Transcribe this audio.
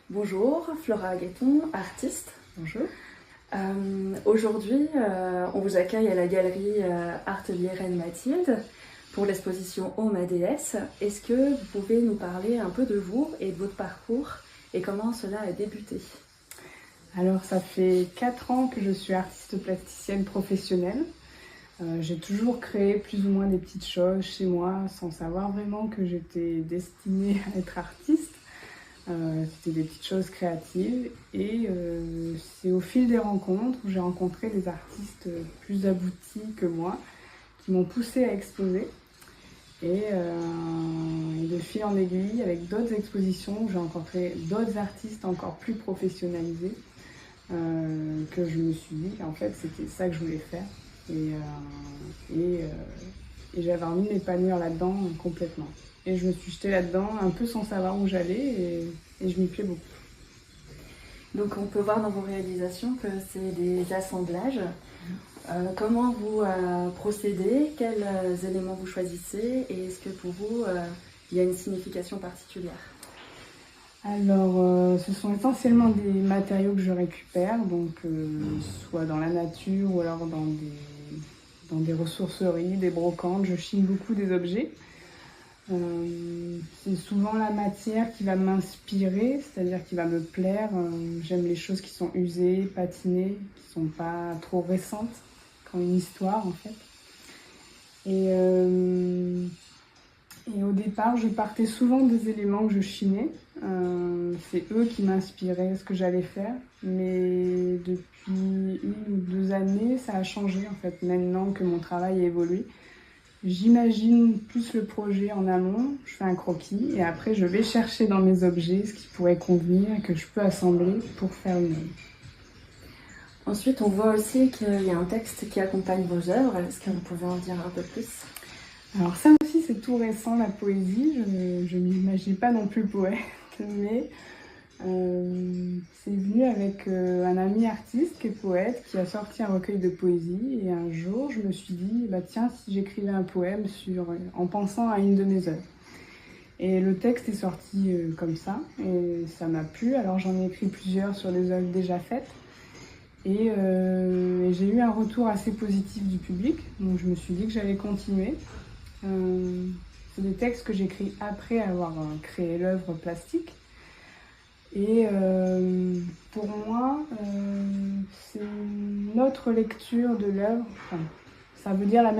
Bonjour, Flora Guetton, artiste. Bonjour. Aujourd'hui, on vous accueille à la galerie Atelier Reine Mathilde pour l'exposition Homme à déesse. Est-ce que vous pouvez nous parler un peu de vous et de votre parcours et comment cela a débuté? Alors, ça fait 4 ans que je suis artiste plasticienne professionnelle. J'ai toujours créé plus ou moins des petites choses chez moi sans savoir vraiment que j'étais destinée à être artiste. C'était des petites choses créatives et c'est au fil des rencontres où j'ai rencontré des artistes plus aboutis que moi qui m'ont poussée à exposer. Et de fil en aiguille, avec d'autres expositions, j'ai rencontré d'autres artistes encore plus professionnalisés que je me suis dit qu'en fait c'était ça que je voulais faire. Et j'avais envie de m'épanouir là-dedans complètement. Et je me suis jetée là-dedans un peu sans savoir où j'allais et je m'y plais beaucoup. Donc on peut voir dans vos réalisations que c'est des assemblages. Comment vous procédez? Quels éléments vous choisissez? Et est-ce que pour vous, il y a une signification particulière? Alors, ce sont essentiellement des matériaux que je récupère, donc soit dans la nature ou alors dans des ressourceries, des brocantes. Je chine beaucoup des objets. C'est souvent la matière qui va m'inspirer, c'est-à-dire qui va me plaire. J'aime les choses qui sont usées, patinées, qui sont pas trop récentes, qui ont une histoire en fait. Et au départ, je partais souvent des éléments que je chinais. C'est eux qui m'inspiraient ce que j'allais faire. Mais depuis 1 ou 2 années, ça a changé en fait. Maintenant que mon travail a évolué, j'imagine plus le projet en amont, je fais un croquis et après je vais chercher dans mes objets ce qui pourrait convenir et que je peux assembler pour faire une œuvre. Ensuite, on voit aussi qu'il y a un texte qui accompagne vos œuvres. Est-ce que vous pouvez en dire un peu plus? Alors ça aussi c'est tout récent, la poésie, je ne m'imaginais pas non plus poète, mais c'est venu avec un ami artiste qui est poète, qui a sorti un recueil de poésie et un jour je me suis dit, bah tiens, si j'écrivais un poème en pensant à une de mes œuvres. Et le texte est sorti comme ça et ça m'a plu, alors j'en ai écrit plusieurs sur des œuvres déjà faites. Et j'ai eu un retour assez positif du public, donc je me suis dit que j'allais continuer. C'est des textes que j'écris après avoir créé l'œuvre plastique. Et pour moi, c'est une autre lecture de l'œuvre. Enfin, ça veut dire la même